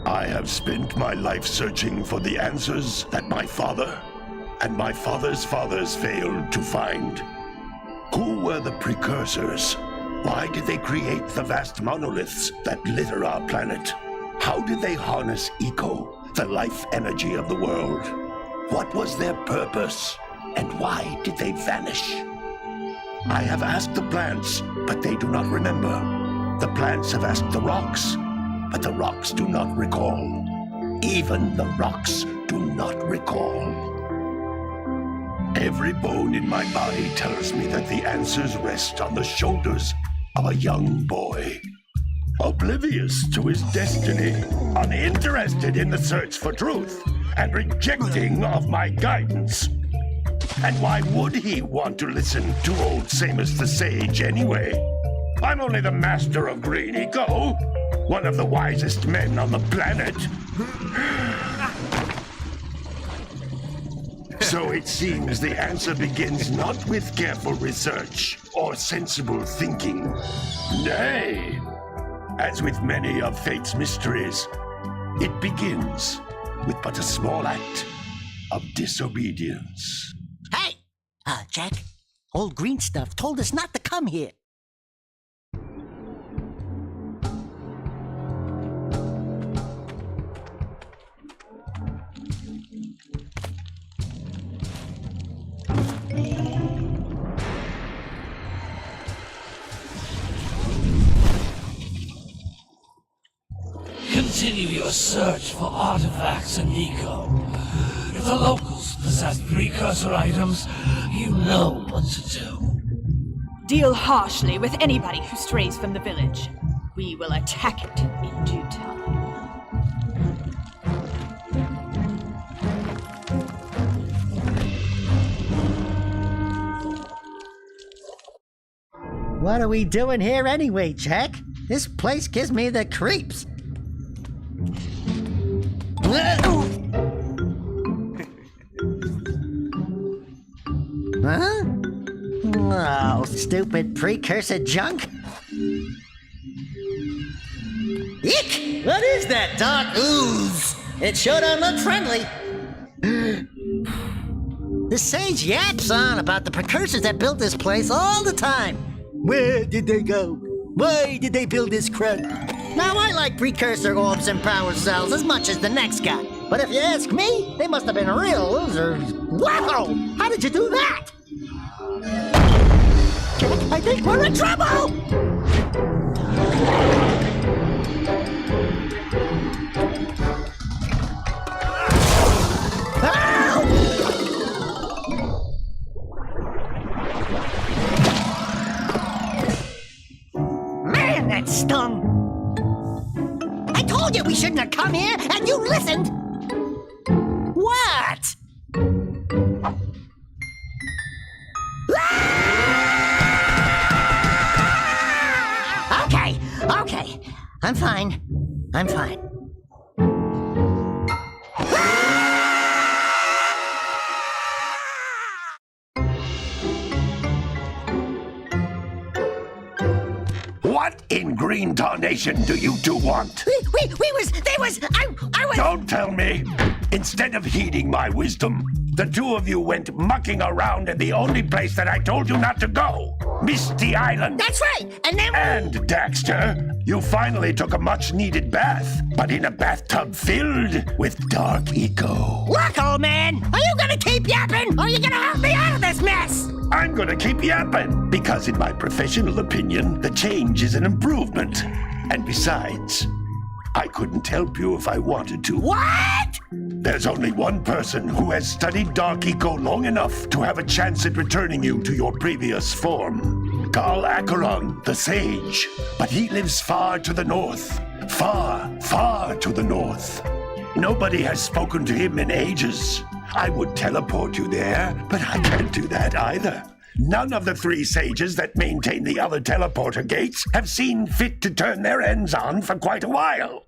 I have spent my life searching for the answers that my father and my father's fathers failed to find. Who were the precursors? Why did they create the vast monoliths that litter our planet? How did they harness eco, the life energy of the world? What was their purpose? And why did they vanish? I have asked the plants, but they do not remember. The plants have asked the rocks, but the rocks do not recall. Even the rocks do not recall. Every bone in my body tells me that the answers rest on the shoulders of a young boy. Oblivious to his destiny, uninterested in the search for truth, and rejecting of my guidance. And why would he want to listen to old Samus the Sage anyway? I'm only the master of green eco, one of the wisest men on the planet. So it seems the answer begins not with careful research or sensible thinking. Nay, as with many of fate's mysteries, it begins with but a small act of disobedience. Hey! Jack, old green stuff told us not to come here. Continue your search for artifacts and eco. If the locals possess precursor items, you know what to do. Deal harshly with anybody who strays from the village. We will attack it in due time. What are we doing here anyway, Jack? This place gives me the creeps. Huh? Oh, stupid precursor junk. Eek! What is that dark ooze? It sure don't look friendly. The sage yaps on about the precursors that built this place all the time. Where did they go? Why did they build this crud? Now, I like precursor orbs and power cells as much as the next guy. But if you ask me, they must have been real losers. Wow! How did you do that? I think we're in trouble! Man, that stung! I told you we shouldn't have come here, and you listened! What? Okay. I'm fine. What in green tarnation do you two want? I was... Don't tell me! Instead of heeding my wisdom, the two of you went mucking around in the only place that I told you not to go, Misty Island. That's right, and then... And, Daxter, you finally took a much-needed bath, but in a bathtub filled with dark eco. Look, old man, are you gonna keep yapping, or are you gonna help me out of this mess? I'm gonna keep yapping, because in my professional opinion, the change is an improvement. And besides, I couldn't help you if I wanted to. What? There's only one person who has studied Dark Eco long enough to have a chance at returning you to your previous form. Carl Acheron, the Sage. But he lives far to the north. Far, far to the north. Nobody has spoken to him in ages. I would teleport you there, but I can't do that either. None of the three sages that maintain the other teleporter gates have seen fit to turn their ends on for quite a while.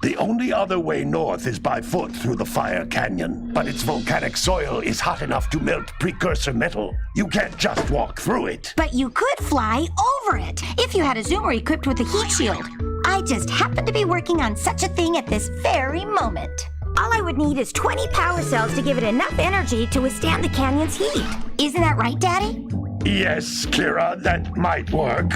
The only other way north is by foot through the Fire Canyon, but its volcanic soil is hot enough to melt precursor metal. You can't just walk through it. But you could fly over it if you had a zoomer equipped with a heat shield. I I just happen to be working on such a thing at this very moment. All I would need is 20 power cells to give it enough energy to withstand the canyon's heat. Isn't that right, Daddy? Yes, Kira, that might work.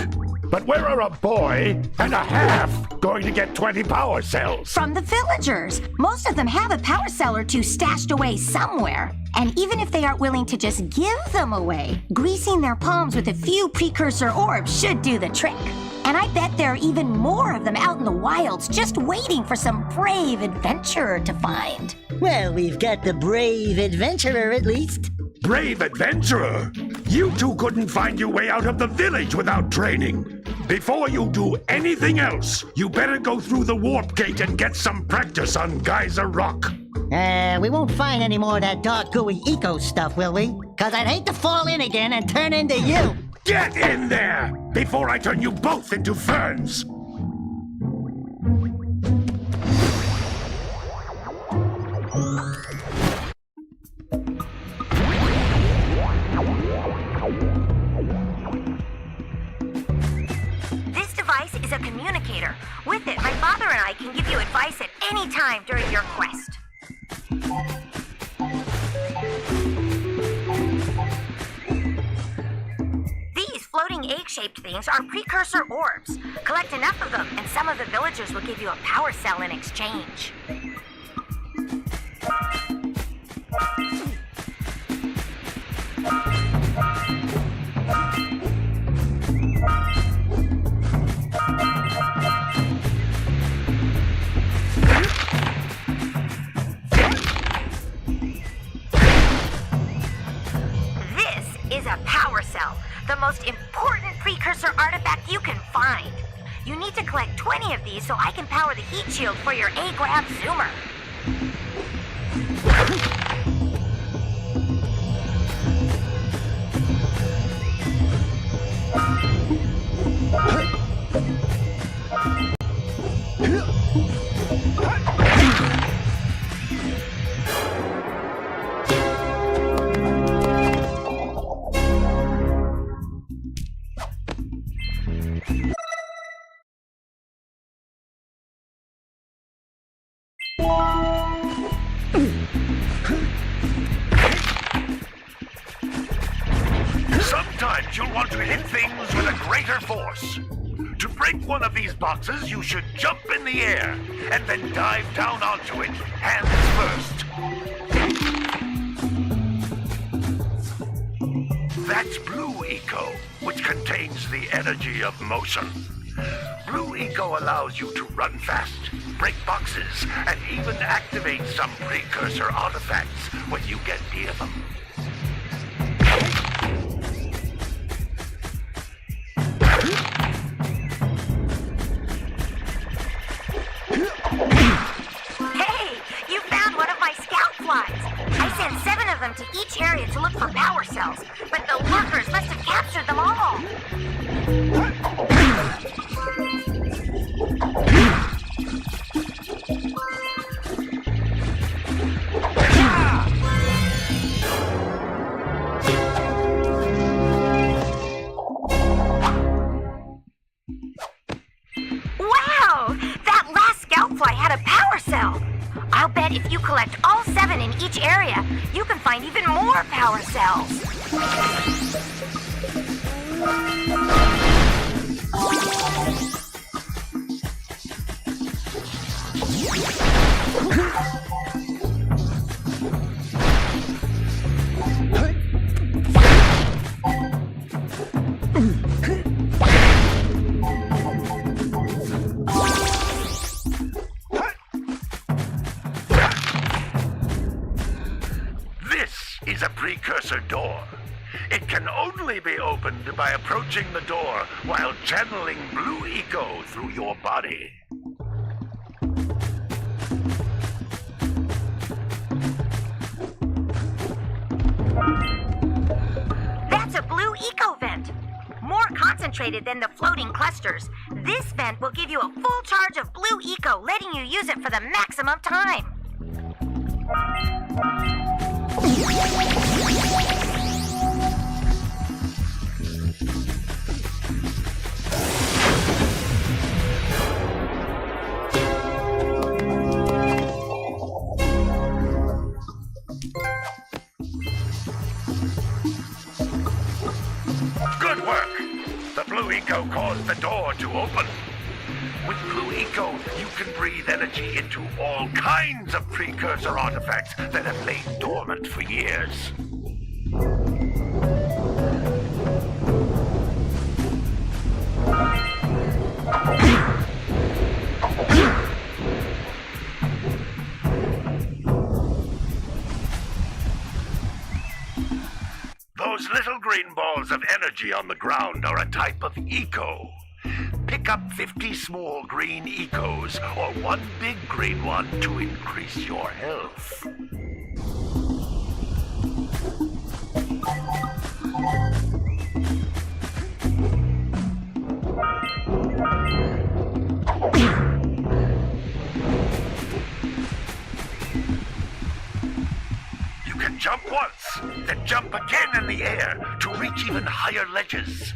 But where are a boy and a half going to get 20 power cells? From the villagers. Most of them have a power cell or two stashed away somewhere. And even if they aren't willing to just give them away, greasing their palms with a few precursor orbs should do the trick. And I bet there are even more of them out in the wilds just waiting for some brave adventurer to find. Well, we've got the brave adventurer at least. Brave adventurer! You two couldn't find your way out of the village without training. Before you do anything else, you better go through the warp gate and get some practice on Geyser Rock. We won't find any more of that dark gooey eco stuff, will we? 'Cause I'd hate to fall in again and turn into you. Get in there before I turn you both into ferns. This device is a communicator. With it, my father and I can give you advice at any time during your quest. These floating egg-shaped things are precursor orbs. Collect enough of them, and some of the villagers will give you a power cell in exchange. This is a power cell, the most important precursor artifact you can find. You need to collect 20 of these so I can power the heat shield for your A-Grab zoomer. Sometimes you'll want to hit things with a greater force. To break one of these boxes, you should jump in the air and then dive down onto it, hands first. That's Blue Eco, which contains the energy of motion. Blue Eco allows you to run fast, break boxes, and even activate some precursor artifacts when you get near them. Hey, you found one of my scout flies. I sent 7 of them to each area to look for power cells, but the lurkers must have captured them all. Wow! That last scout fly had a power cell. I'll bet if you collect all 7 in each area, you can find even more power cells. This is a precursor door. It can only be opened by approaching the door while channeling Blue Eco through your body. That's a Blue Eco vent. More concentrated than the floating clusters. This vent will give you a full charge of Blue Eco, letting you use it for the maximum time. With Blue Eco, you can breathe energy into all kinds of precursor artifacts that have lain dormant for years. Those little green balls of energy on the ground are a type of eco. Pick up 50 small green ecos or one big green one to increase your health. You can jump once, then jump again in the air to reach even higher ledges.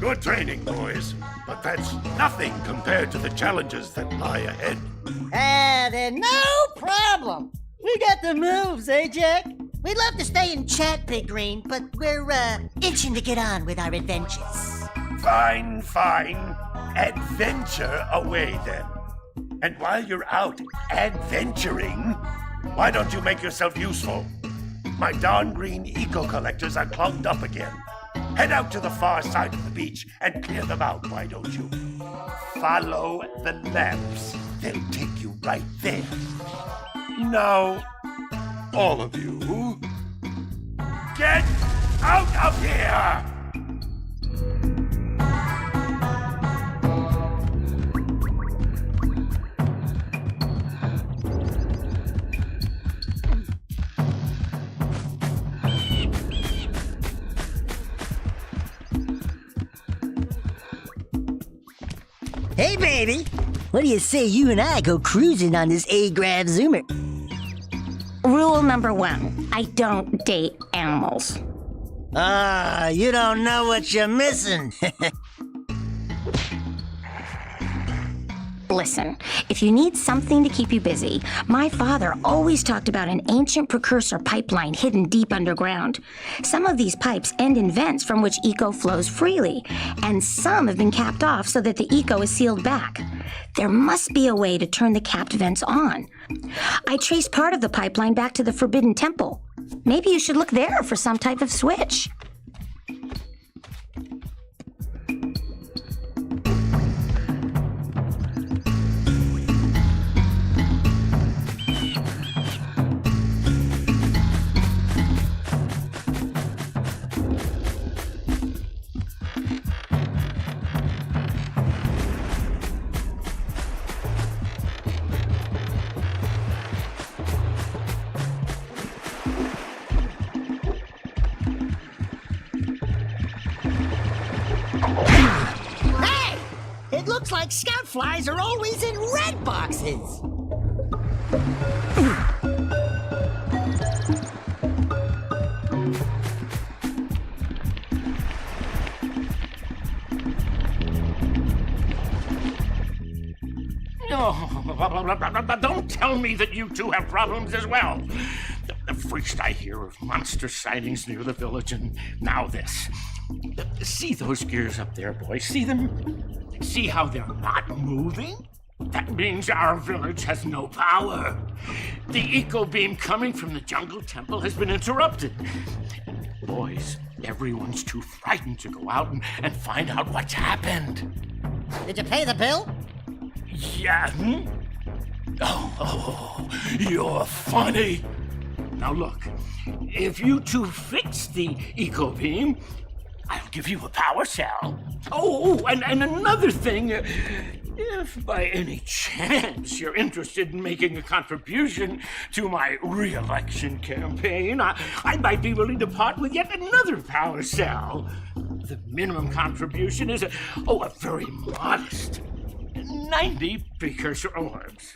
Good training, boys, but that's nothing compared to the challenges that lie ahead. Then no problem. We got the moves, eh, Jack? We'd love to stay and chat, Big Green, but we're, itching to get on with our adventures. Fine. Adventure away, then. And while you're out adventuring, why don't you make yourself useful? My darn green eco-collectors are clogged up again. Head out to the far side of the beach and clear them out, why don't you? Follow the lamps. They'll take you right there. Now, all of you, get out of here! Hey, baby. What do you say you and I go cruising on this A-Grav Zoomer? Rule number 1, I don't date animals. You don't know what you're missing. Listen, if you need something to keep you busy, my father always talked about an ancient precursor pipeline hidden deep underground. Some of these pipes end in vents from which eco flows freely, and some have been capped off so that the eco is sealed back. There must be a way to turn the capped vents on. I traced part of the pipeline back to the Forbidden Temple. Maybe you should look there for some type of switch. It looks like scout flies are always in red boxes. Don't tell me that you two have problems as well. First I hear of monster sightings near the village, and now this. See those gears up there, boys? See them? See how they're not moving? That means our village has no power. The eco beam coming from the jungle temple has been interrupted. Boys, everyone's too frightened to go out and find out what's happened. Did you pay the bill? Yeah. Oh, you're funny. Now look, if you two fix the eco beam, I'll give you a power cell. Oh, and another thing. If by any chance you're interested in making a contribution to my re-election campaign, I might be willing to part with yet another power cell. The minimum contribution is a very modest 90 precursor orbs.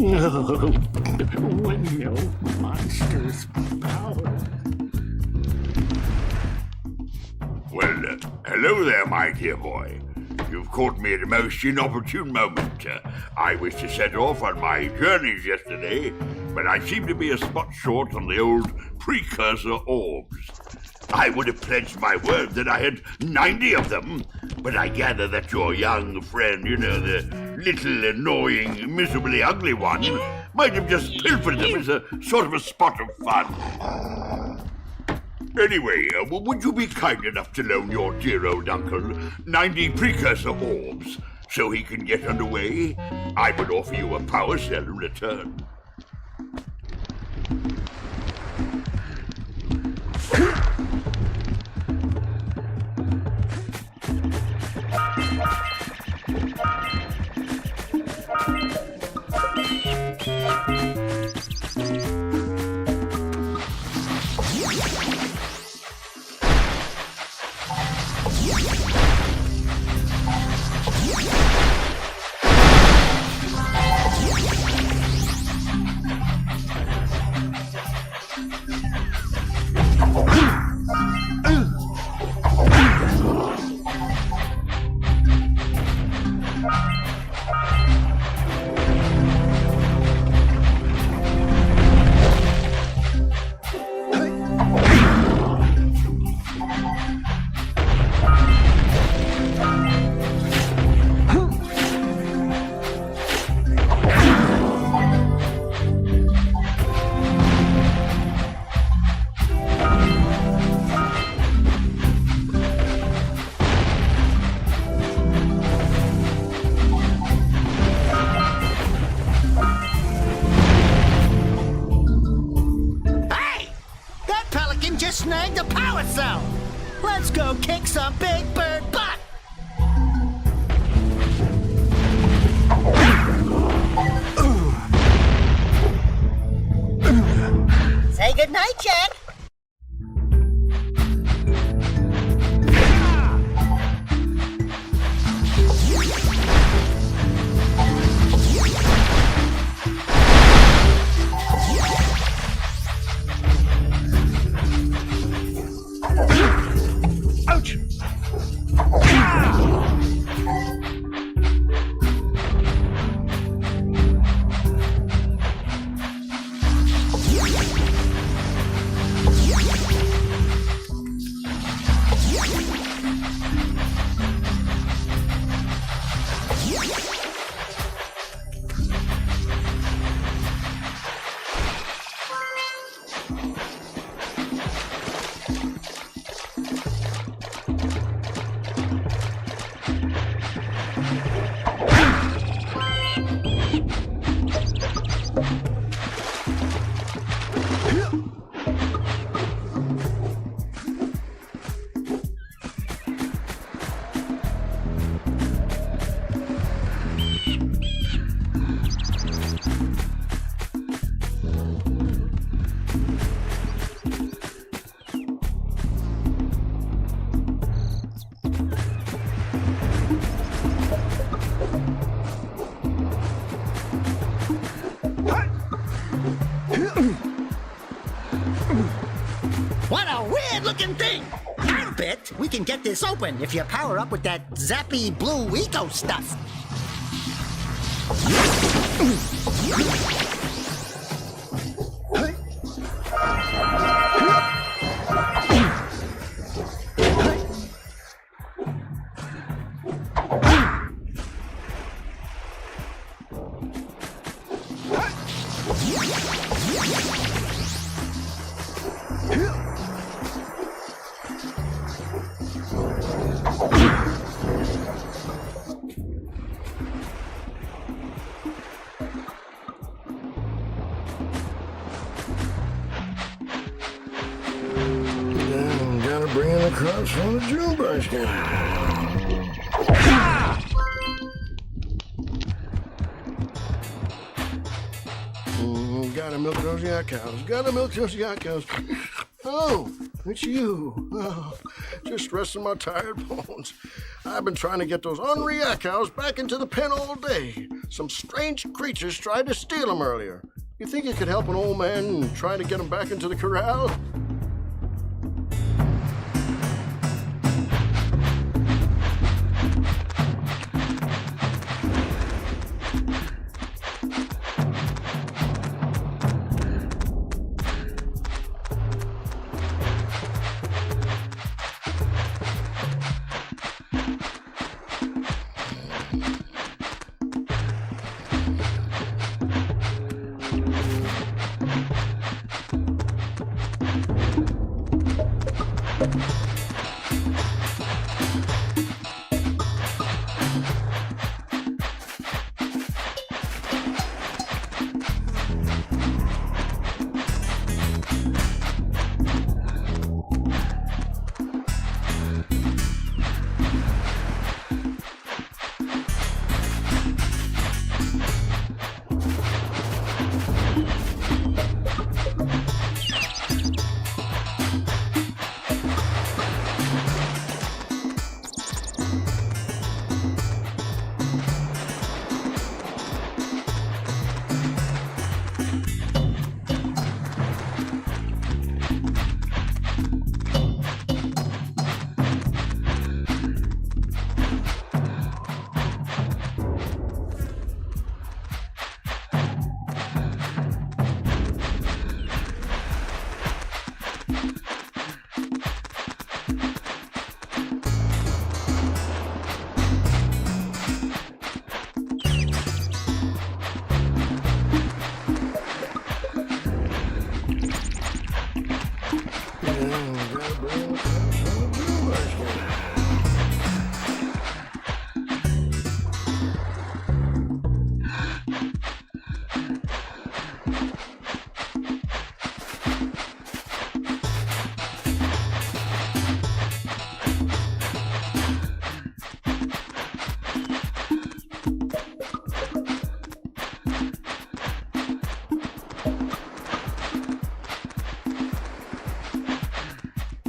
No, windmill monsters power. Well, hello there, my dear boy. You've caught me at a most inopportune moment. I was to set off on my journeys yesterday, but I seem to be a spot short on the old precursor orbs. I would have pledged my word that I had 90 of them, but I gather that your young friend, the little annoying, miserably ugly one, might have just pilfered them as a sort of a spot of fun. Anyway, would you be kind enough to loan your dear old uncle 90 precursor orbs so he can get underway? I would offer you a power cell in return. Snagged a power cell! Let's go kick some big bird butt! Say goodnight, Jack! What a weird-looking thing! I'll bet we can get this open if you power up with that zappy blue eco stuff. Gotta bring in the crops from the June basket. Gotta milk those yak cows. Gotta milk those yak cows. Oh, it's you. Oh, just resting my tired bones. I've been trying to get those ornery yak cows back into the pen all day. Some strange creatures tried to steal them earlier. You think you could help an old man and try to get them back into the corral?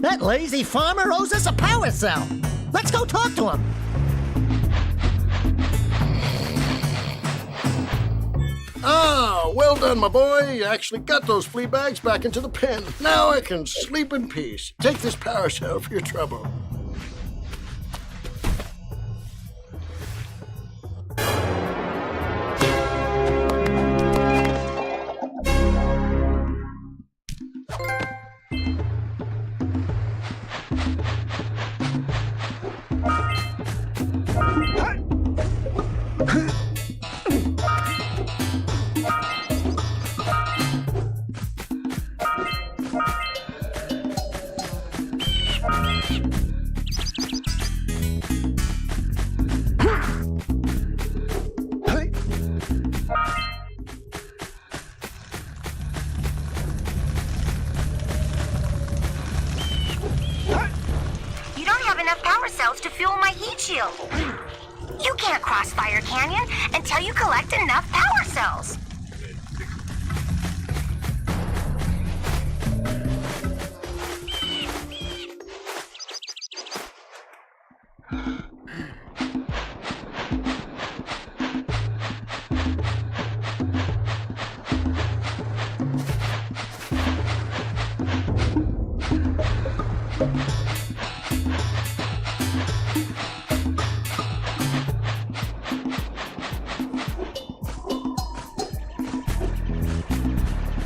That lazy farmer owes us a power cell. Let's go talk to him. Ah, well done, my boy. You actually got those flea bags back into the pen. Now I can sleep in peace. Take this power cell for your trouble. You don't have enough power cells to fuel my heat shield. You can't cross Fire Canyon until you collect enough power cells.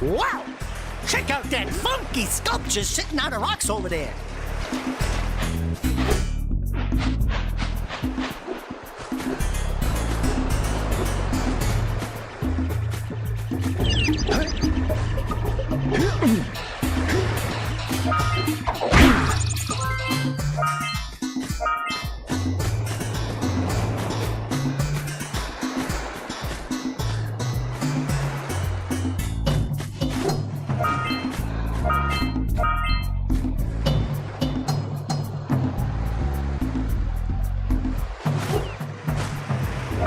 Wow! Check out that funky sculpture sitting on the rocks over there.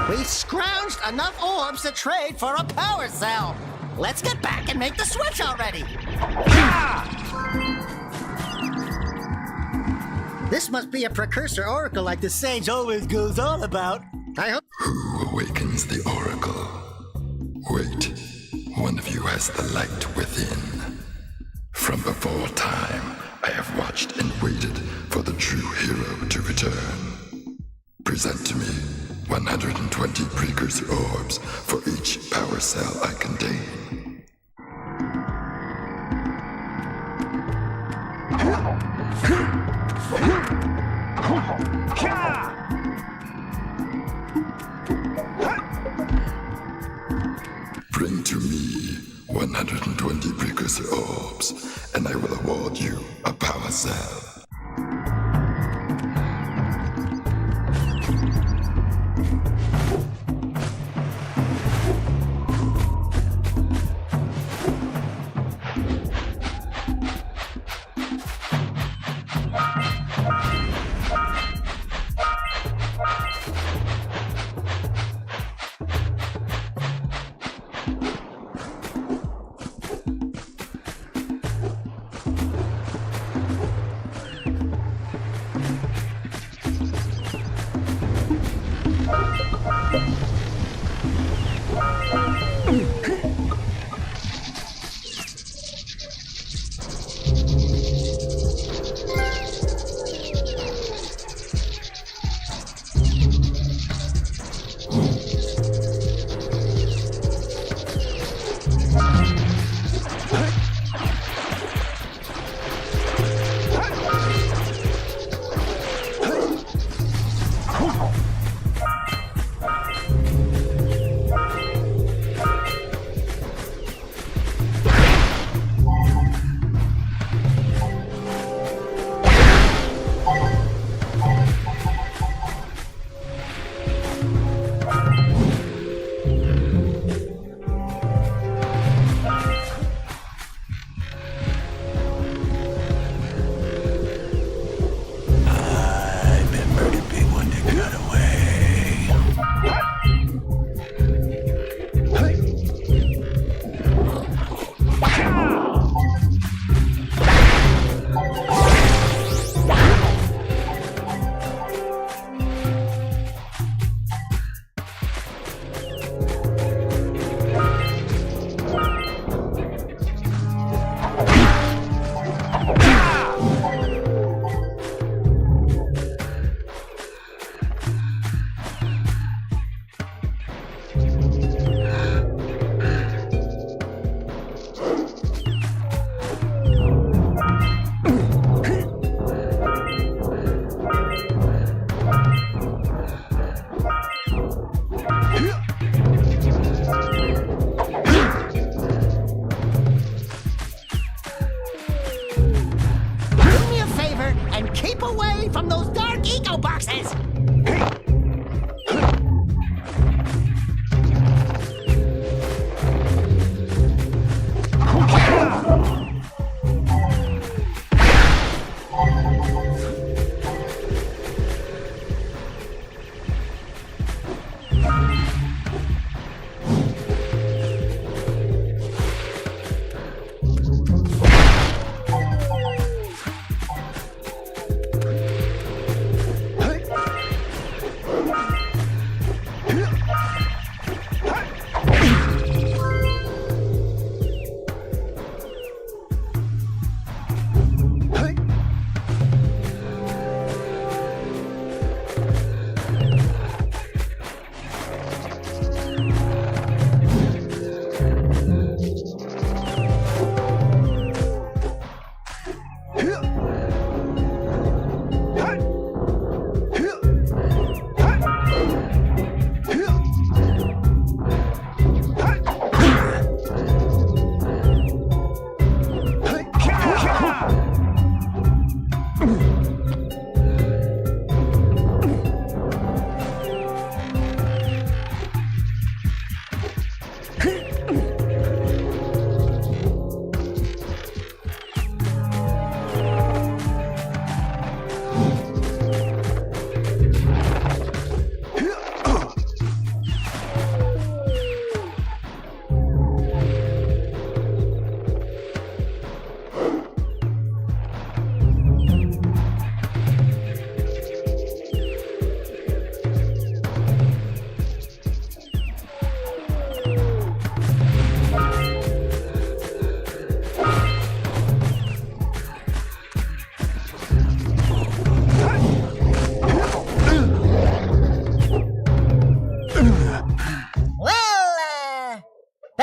We've scrounged enough orbs to trade for a power cell. Let's get back and make the switch already. This must be a precursor oracle like the sage always goes on about. I hope. Who awakens the oracle? Wait, one of you has the light within. From before time, I have watched and waited for the true hero to return. Present to me 120 precursor orbs for each power cell I contain. Bring to me 120 precursor orbs, and I will award you a power cell.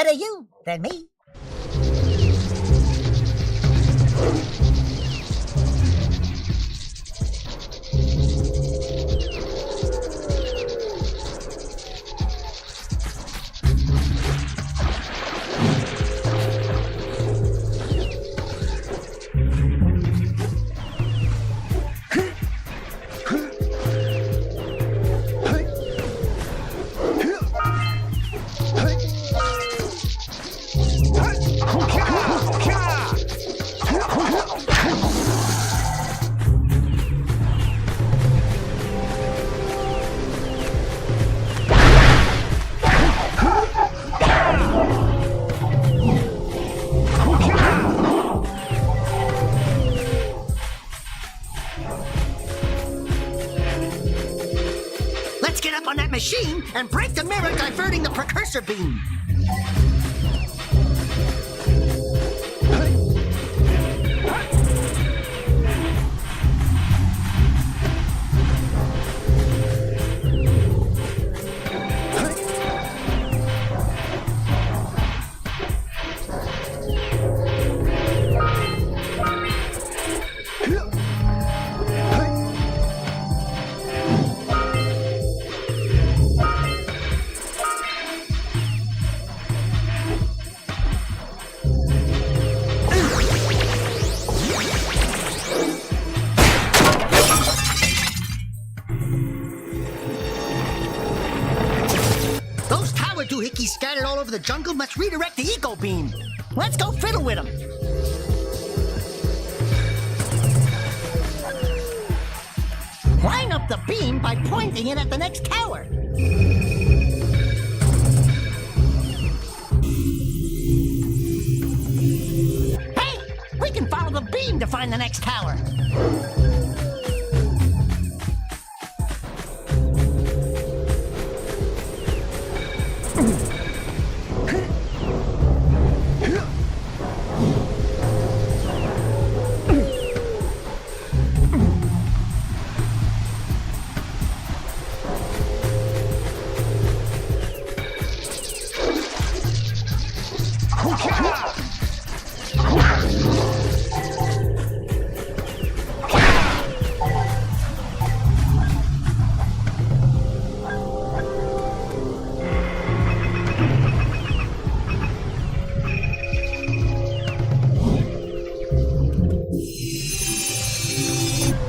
Better you than me. Let's get up on that machine and break the mirror diverting the precursor beam. Doohickeys scattered all over the jungle must redirect the eco beam. Let's go fiddle with them. Line up the beam by pointing it at the next tower. Hey, we can follow the beam to find the next tower.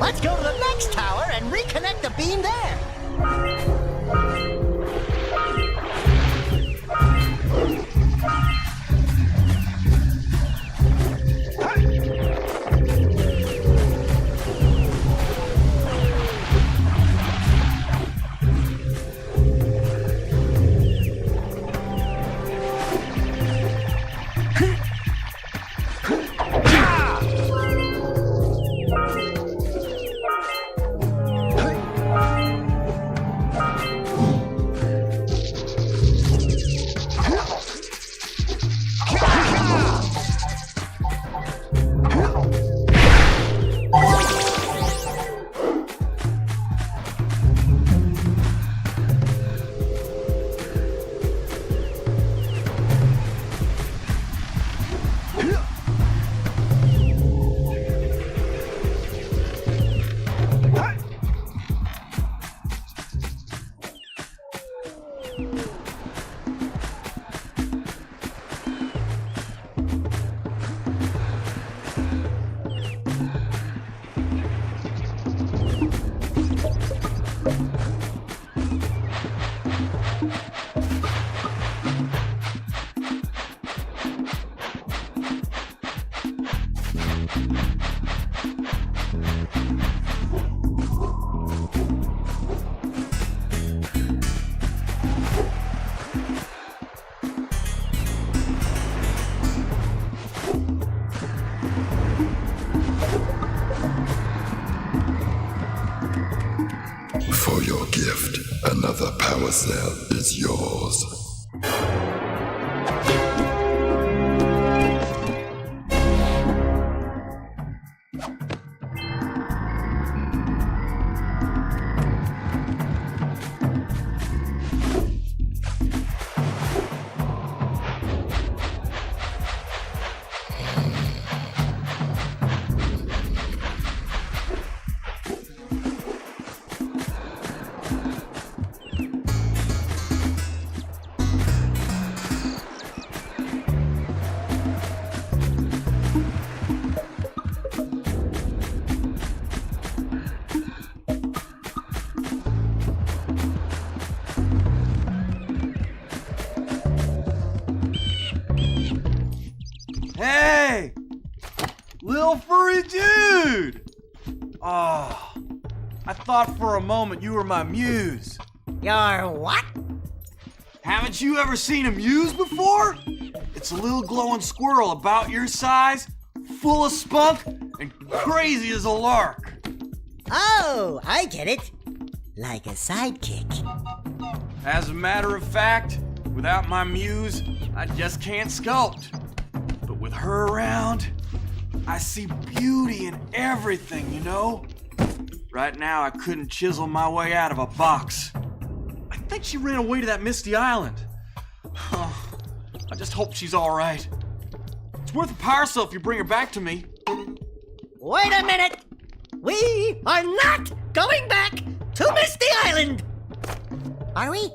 Let's go to the next tower and reconnect the beam there. For your gift, another power cell is yours. Hey! Little furry dude! Oh, I thought for a moment you were my muse. Your what? Haven't you ever seen a muse before? It's a little glowing squirrel about your size, full of spunk, and crazy as a lark. Oh, I get it. Like a sidekick. As a matter of fact, without my muse, I just can't sculpt. But with her around, I see beauty in everything, you know? Right now, I couldn't chisel my way out of a box. I think she ran away to that misty island. Oh, I just hope she's all right. It's worth a power cell if you bring her back to me. Wait a minute! We are not going back to Misty Island! Are we?